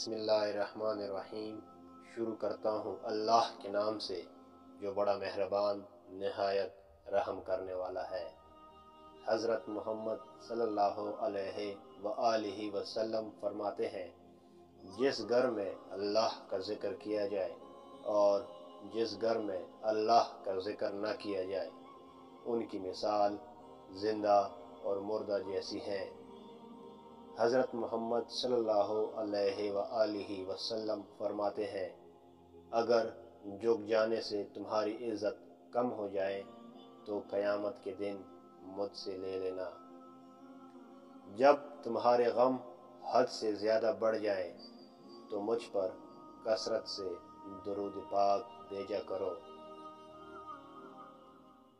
बिस्मिल्लाहिर्रहमानिर्रहीम। शुरू करता हूँ अल्लाह के नाम से जो बड़ा मेहरबान निहायत रहम करने वाला है। हज़रत मोहम्मद सल्लल्लाहु अलैहि वआलिहि वसल्लम फरमाते हैं, जिस घर में अल्लाह का ज़िक्र किया जाए और जिस घर में अल्लाह का ज़िक्र न किया जाए, उनकी मिसाल ज़िंदा और मुर्दा जैसी है। हज़रत मोहम्मद सल्लल्लाहु अलैहि वआलिहि वसल्लम फरमाते हैं, अगर झुक जाने से तुम्हारी इज़्ज़त कम हो जाए तो क़यामत के दिन मुझसे ले लेना। जब तुम्हारे गम हद से ज़्यादा बढ़ जाए तो मुझ पर कसरत से दुरूद पाक भेजा करो।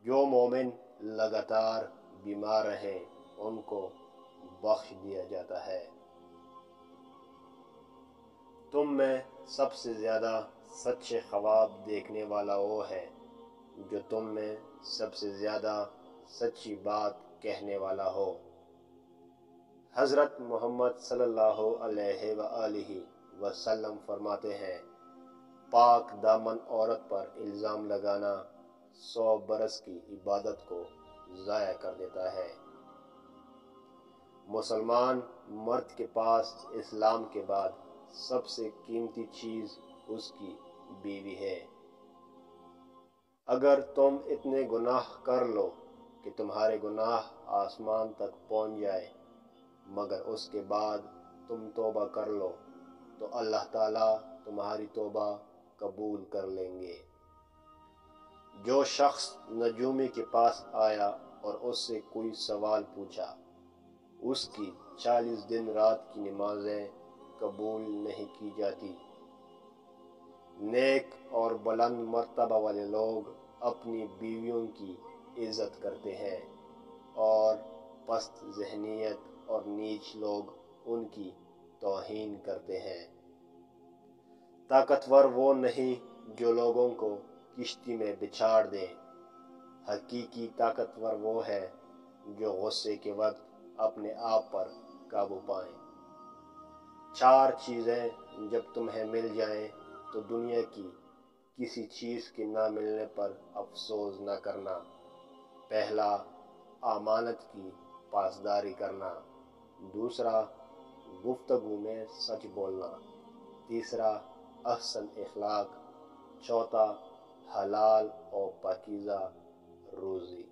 जो मोमिन लगातार बीमार रहे उनको बख्श दिया जाता है। तुम में सबसे ज़्यादा सच्चे ख्वाब देखने वाला वो है जो तुम में सबसे ज़्यादा सच्ची बात कहने वाला हो। हज़रत मोहम्मद सल्लल्लाहु अलैहि वआलिहि वसल्लम फरमाते हैं, पाक दामन औरत पर इल्ज़ाम लगाना 100 बरस की इबादत को ज़ाया कर देता है। मुसलमान मर्द के पास इस्लाम के बाद सबसे कीमती चीज़ उसकी बीवी है। अगर तुम इतने गुनाह कर लो कि तुम्हारे गुनाह आसमान तक पहुँच जाए, मगर उसके बाद तुम तौबा कर लो तो अल्लाह ताला तुम्हारी तौबा कबूल कर लेंगे। जो शख्स नजूमी के पास आया और उससे कोई सवाल पूछा, उसकी 40 दिन रात की नमाजें कबूल नहीं की जाती। नेक और बुलंद मर्तबा वाले लोग अपनी बीवियों की इज़्ज़त करते हैं और पस्त ज़हनियत और नीच लोग उनकी तौहीन करते हैं। ताकतवर वो नहीं जो लोगों को किश्ती में बिछाड़ दे, हकीकी ताकतवर वो है जो गुस्से के वक्त अपने आप पर काबू पाए। 4 चीज़ें जब तुम्हें मिल जाएं तो दुनिया की किसी चीज़ के ना मिलने पर अफसोस न करना। पहला, अमानत की पासदारी करना। दूसरा, गुफ्तगू में सच बोलना। तीसरा, अहसन इखलाक। चौथा, हलाल और पाकीज़ा रोज़ी।